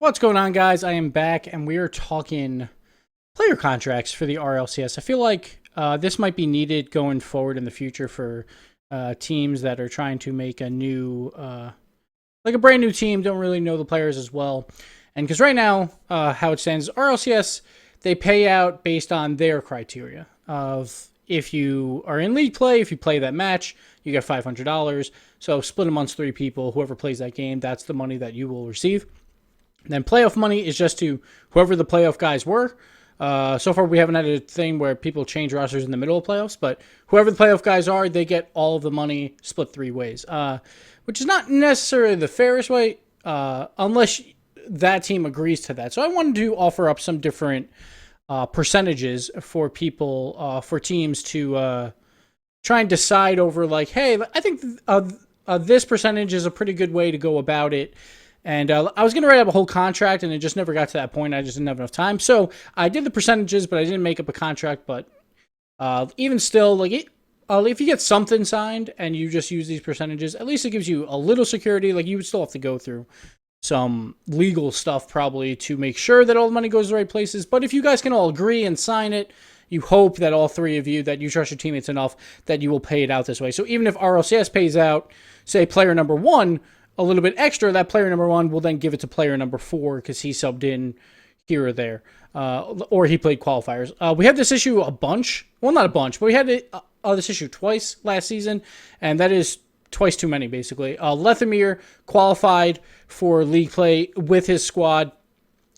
What's going on, guys? I am back, and we are talking player contracts for the RLCS. I feel like this might be needed going forward in the future for teams that are trying to make a new, like a brand new team, don't really know the players as well. And because right now, how it stands, RLCS, they pay out based on their criteria of if you are in league play, if you play that match, you get $500. So split amongst three people. Whoever plays that game, that's the money that you will receive. Then playoff money is just to whoever the playoff guys were. So far, we haven't had a thing where people change rosters in the middle of playoffs, but whoever the playoff guys are, they get all of the money split three ways, which is not necessarily the fairest way, unless that team agrees to that. So I wanted to offer up some different percentages for people, for teams to try and decide over, like, hey, I think this percentage is a pretty good way to go about it. And I was going to write up a whole contract, and it just never got to that point. I just didn't have enough time. So I did the percentages, but I didn't make up a contract. But even still, like if you get something signed and you just use these percentages, at least it gives you a little security. Like, you would still have to go through some legal stuff probably to make sure that all the money goes to the right places. But if you guys can all agree and sign it, you hope that all three of you, that you trust your teammates enough that you will pay it out this way. So even if RLCS pays out, say, player number one, a little bit extra, that player number one will then give it to player number four because he subbed in here or there, or he played qualifiers. We had this issue a bunch. Well, not a bunch, but we had this issue twice last season, and that is twice too many, basically. Lethamir qualified for league play with his squad,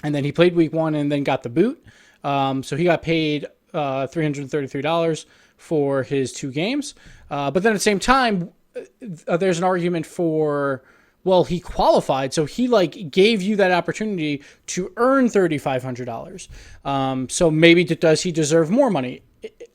and then he played week one and then got the boot. So he got paid $333 for his two games. But then at the same time, there's an argument for, well, he qualified, so he gave you that opportunity to earn $3,500. So maybe does he deserve more money?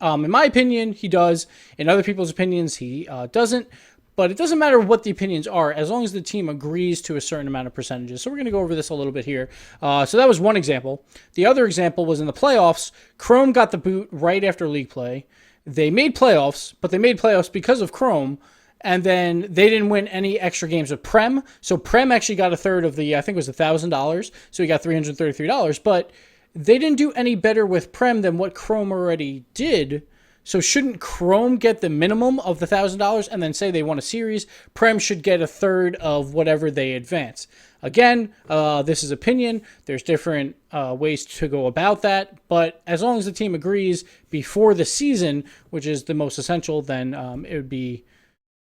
In my opinion, he does. In other people's opinions, he doesn't. But it doesn't matter what the opinions are, as long as the team agrees to a certain amount of percentages. So we're going to go over this a little bit here. So that was one example. The other example was in the playoffs. Chrome got the boot right after league play. They made playoffs, but they made playoffs because of Chrome. And then they didn't win any extra games with Prem. So Prem actually got a third of the, I think it was $1,000. So he got $333. But they didn't do any better with Prem than what Chrome already did. So shouldn't Chrome get the minimum of the $1,000 and then say they won a series? Prem should get a third of whatever they advance. Again, this is opinion. There's different ways to go about that. But as long as the team agrees before the season, which is the most essential, then it would be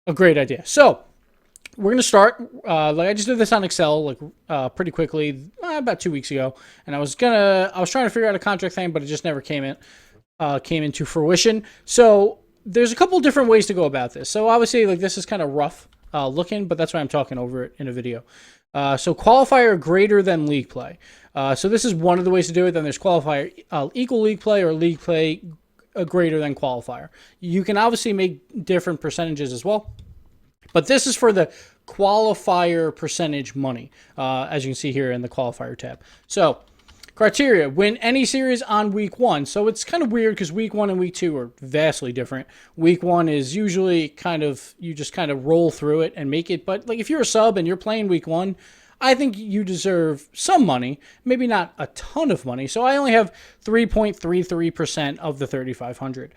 a great idea. So we're going to start, I just did this on Excel, pretty quickly, about 2 weeks ago. And I was trying to figure out a contract thing, but it just never came into fruition. So there's a couple different ways to go about this. So obviously, this is kind of rough looking, but that's why I'm talking over it in a video. So qualifier greater than league play. So this is one of the ways to do it. Then there's qualifier equal league play, or league play greater than qualifier. You can obviously make different percentages as well, but this is for the qualifier percentage money, as you can see here in the qualifier tab. So criteria: win any series on week one. So it's kind of weird because week one and week two are vastly different. Week one is usually you just kind of roll through it and make it. But if you're a sub and you're playing week one, I think you deserve some money, maybe not a ton of money. So I only have 3.33% of the 3,500.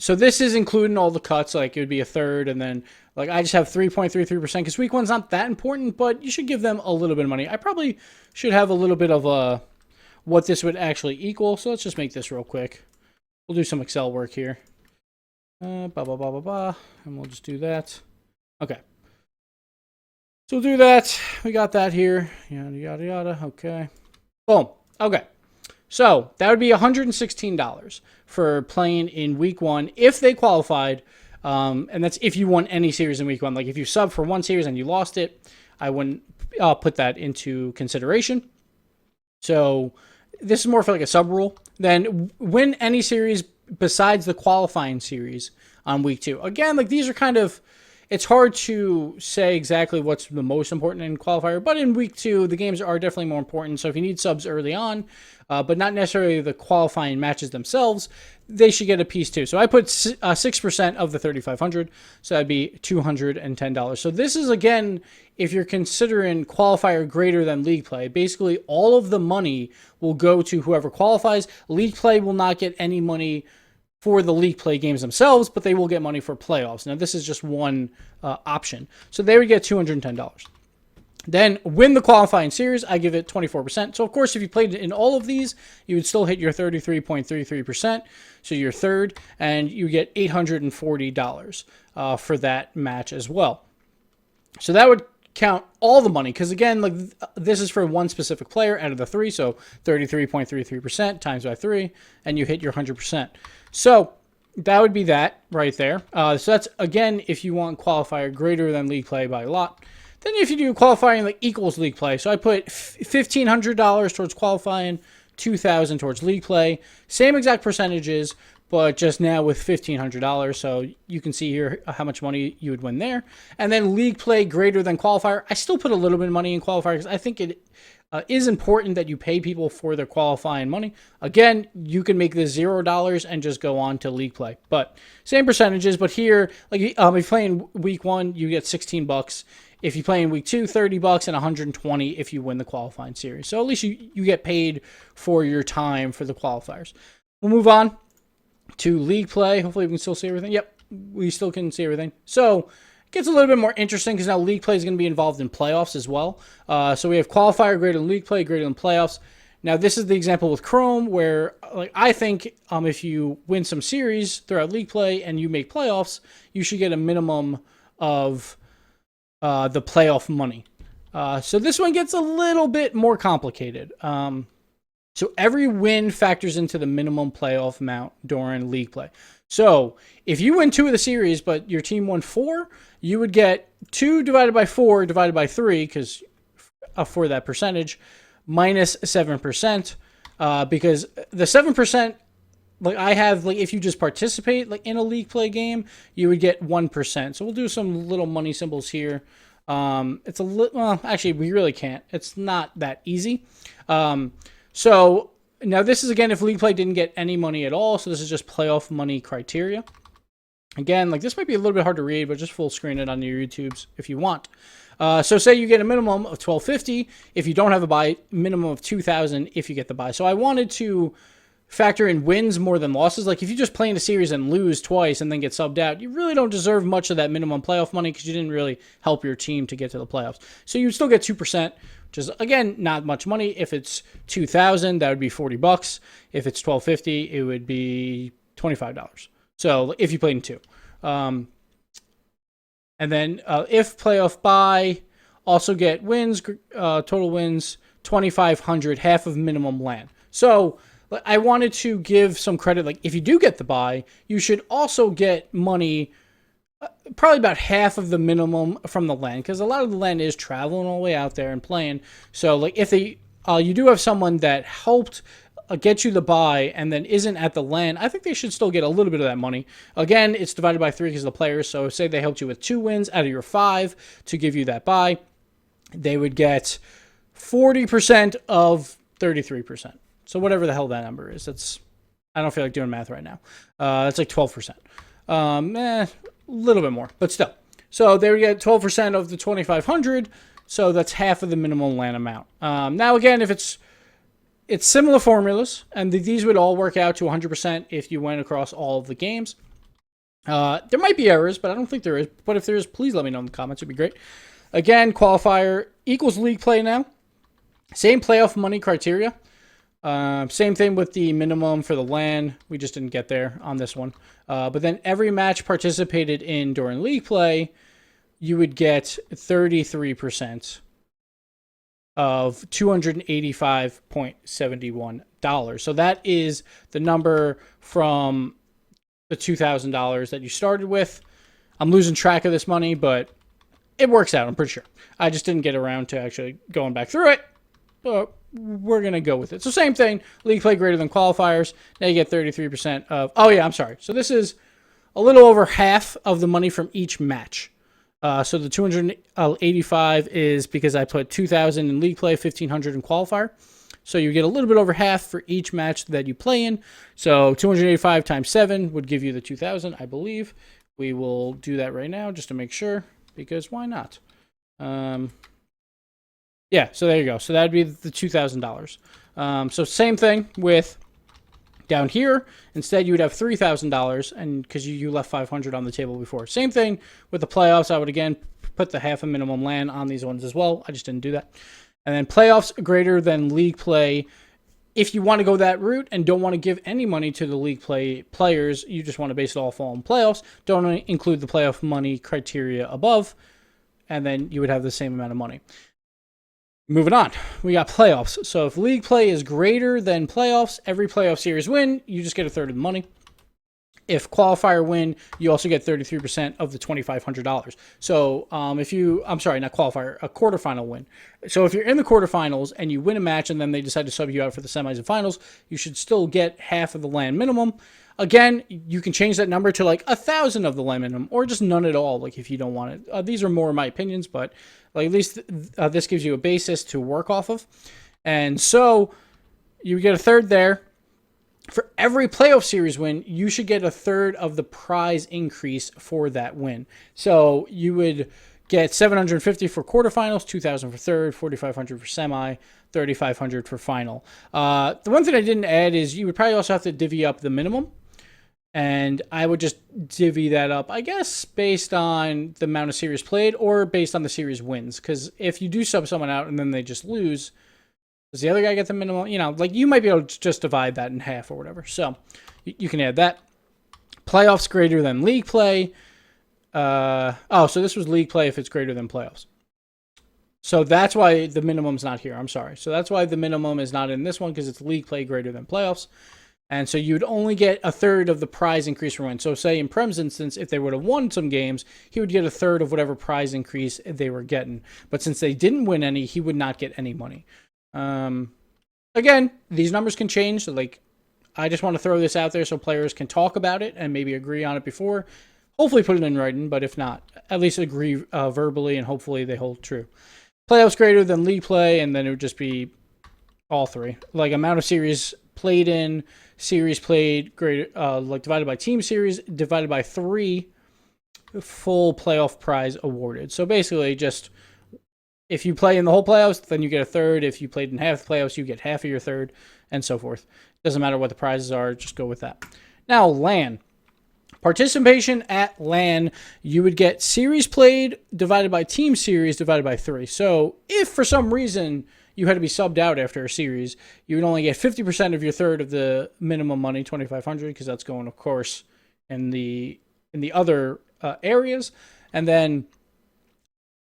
So this is including all the cuts, it would be a third, and then I just have 3.33% because week one's not that important, but you should give them a little bit of money. I probably should have a little bit of what this would actually equal. So let's just make this real quick. We'll do some Excel work here. And we'll just do that. Okay. So we'll do that. We got that here. Yada, yada, yada. Okay. Boom. Okay. So that would be $116 for playing in week one if they qualified. And that's if you won any series in week one. If you sub for one series and you lost it, I wouldn't put that into consideration. So this is more for a sub rule. Then win any series besides the qualifying series on week two. Again, these are kind of, it's hard to say exactly what's the most important in qualifier, but in week 2, the games are definitely more important. So if you need subs early on, but not necessarily the qualifying matches themselves, they should get a piece too. So I put 6% of the 3,500, so that'd be $210. So this is, again, if you're considering qualifier greater than league play, basically all of the money will go to whoever qualifies. League play will not get any money for the league play games themselves, but they will get money for playoffs. Now, this is just one option. So they would get $210. Then win the qualifying series, I give it 24%. So, of course, if you played in all of these, you would still hit your 33.33%. So you're third, and you get $840 for that match as well. So that would count all the money, because again, like, this is for one specific player out of the 3, so 33.33% times by 3, and you hit your 100%. So that would be that right there. So that's, again, if you want qualifier greater than league play by a lot. Then if you do qualifying like equals league play, so I put $1,500 towards qualifying, $2,000 towards league play, same exact percentages, but just now with $1,500. So you can see here how much money you would win there. And then league play greater than qualifier. I still put a little bit of money in qualifier because I think it is important that you pay people for their qualifying money. Again, you can make this $0 and just go on to league play, but same percentages. But here, like if you play in week 1, you get $16. If you play in week 2, $30 and $120 if you win the qualifying series. So at least you get paid for your time for the qualifiers. We'll move on to league play. Hopefully we can still see everything. Yep, we still can see everything. So it gets a little bit more interesting because now league play is going to be involved in playoffs as well. So we have qualifier greater than league play, greater than playoffs. Now this is the example with Chrome where, like, I think if you win some series throughout league play and you make playoffs, you should get a minimum of the playoff money. So this one gets a little bit more complicated. So every win factors into the minimum playoff amount during league play. So if you win 2 of the series, but your team won 4, you would get 2 divided by 4 divided by 3, because for that percentage, minus 7%, because the 7%, like I have, like if you just participate like in a league play game, you would get 1%. So we'll do some little money symbols here. It's a little, well, actually we really can't. It's not that easy. So now this is, again, if league play didn't get any money at all. So this is just playoff money criteria. Again, like this might be a little bit hard to read, but just full screen it on your YouTubes if you want. So say you get a minimum of $1,250 if you don't have a buy, minimum of $2,000 if you get the buy. So I wanted to factor in wins more than losses. Like if you just play in a series and lose twice and then get subbed out, you really don't deserve much of that minimum playoff money because you didn't really help your team to get to the playoffs. So you still get 2%, which is, again, not much money. If it's $2,000, that would be $40. If it's $1,250, it would be $25. So if you played in 2. And then if playoff buy, also get wins, total wins, 2,500, half of minimum land. So I wanted to give some credit. Like if you do get the buy, you should also get money, probably about half of the minimum from the land, because a lot of the land is traveling all the way out there and playing. So like if you do have someone that helped get you the buy and then isn't at the land, I think they should still get a little bit of that money. Again, it's divided by 3 because of the players. So say they helped you with 2 wins out of your 5 to give you that buy, they would get 40% of 33%. So whatever the hell that number is, I don't feel like doing math right now. That's like 12%. A little bit more, but still. So they would get 12% of the 2,500. So that's half of the minimum land amount. Now again, if it's similar formulas, and these would all work out to 100% if you went across all of the games. There might be errors, but I don't think there is. But if there is, please let me know in the comments. It'd be great. Again, qualifier equals league play now. Same playoff money criteria. Same thing with the minimum for the LAN. We just didn't get there on this one. But then every match participated in during league play, you would get 33% of $285.71. So that is the number from the $2,000 that you started with. I'm losing track of this money, but it works out, I'm pretty sure. I just didn't get around to actually going back through it. But we're going to go with it. So same thing, league play greater than qualifiers. Now you get 33% of, oh yeah, I'm sorry. So this is a little over half of the money from each match. So the 285 is because I put 2,000 in league play, 1,500 in qualifier. So you get a little bit over half for each match that you play in. So 285 times 7 would give you the 2,000, I believe. We will do that right now just to make sure, because why not? Yeah, so there you go. So that would be the $2,000. So same thing with down here. Instead, you would have $3,000, and because you left 500 on the table before. Same thing with the playoffs. I would again put the half a minimum land on these ones as well. I just didn't do that. And then playoffs greater than league play. If you want to go that route and don't want to give any money to the league play players, you just want to base it all on playoffs. Don't include the playoff money criteria above, and then you would have the same amount of money. Moving on, we got playoffs. So if league play is greater than playoffs, every playoff series win, you just get a third of the money. If qualifier win, you also get 33% of the $2,500. So if you, I'm sorry, not qualifier, a quarterfinal win. So if you're in the quarterfinals and you win a match and then they decide to sub you out for the semis and finals, you should still get half of the land minimum. Again, you can change that number to like 1,000 of the land minimum, or just none at all, like if you don't want it. These are more my opinions, but like at least this gives you a basis to work off of. And so you get a third there. For every playoff series win, you should get a third of the prize increase for that win. So you would get $750 for quarterfinals, $2,000 for third, $4,500 for semi, $3,500 for final. The one thing I didn't add is you would probably also have to divvy up the minimum. And I would just divvy that up, I guess, based on the amount of series played or based on the series wins. Because if you do sub someone out and then they just lose, does the other guy get the minimum? You know, like you might be able to just divide that in half or whatever. So you can add that. Playoffs greater than league play. So this was league play if it's greater than playoffs. So that's why the minimum's not here. I'm sorry. So that's why the minimum is not in this one, because it's league play greater than playoffs. And so you'd only get a third of the prize increase for win. So say in Prem's instance, if they would have won some games, he would get a third of whatever prize increase they were getting. But since they didn't win any, he would not get any money. Again, these numbers can change. So like, I just want to throw this out there so players can talk about it and maybe agree on it before. Hopefully put it in writing, but if not, at least agree verbally, and hopefully they hold true. Playoffs greater than league play, and then it would just be all three. Like amount of series played in, series played, greater, like divided by team series, divided by 3, full playoff prize awarded. So basically just, if you play in the whole playoffs, then you get a third. If you played in half the playoffs, you get half of your third, and so forth. Doesn't matter what the prizes are, just go with that. Now, LAN. Participation at LAN, you would get series played divided by team series divided by 3. So if for some reason you had to be subbed out after a series, you would only get 50% of your third of the minimum money, $2,500, because that's going, of course, in the other areas. And then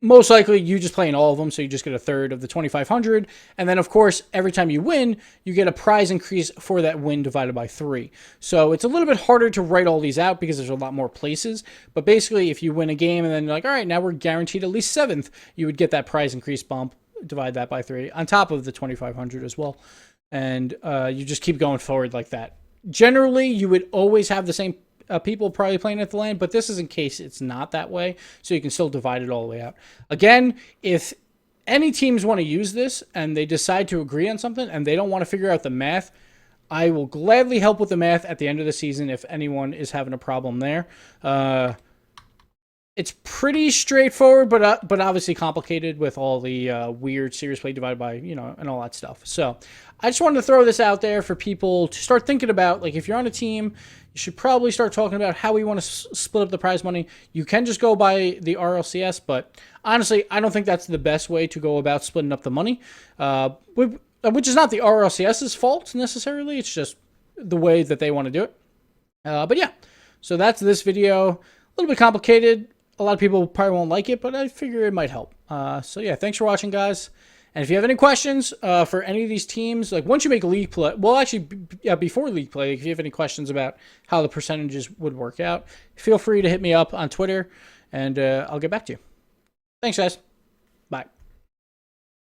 most likely you just play in all of them, so you just get a third of the $2,500. And then, of course, every time you win, you get a prize increase for that win divided by 3. So it's a little bit harder to write all these out because there's a lot more places. But basically, if you win a game and then you're like, all right, now we're guaranteed at least 7th, you would get that prize increase bump, divide that by 3, on top of the $2,500 as well. And you just keep going forward like that. Generally, you would always have the same people probably playing at the LAN, but this is in case it's not that way, so you can still divide it all the way out. Again, if any teams want to use this and they decide to agree on something and they don't want to figure out the math, I will gladly help with the math at the end of the season if anyone is having a problem there. It's pretty straightforward, but obviously complicated with all the weird series play divided by, and all that stuff. So I just wanted to throw this out there for people to start thinking about. Like, if you're on a team, you should probably start talking about how we want to split up the prize money. You can just go by the RLCS, but honestly, I don't think that's the best way to go about splitting up the money, which is not the RLCS's fault necessarily. It's just the way that they want to do it. But yeah, so that's this video. A little bit complicated. A lot of people probably won't like it, but I figure it might help. So yeah, thanks for watching, guys. And if you have any questions for any of these teams, like once you make league play, well, actually, before league play, if you have any questions about how the percentages would work out, feel free to hit me up on Twitter, and I'll get back to you. Thanks, guys.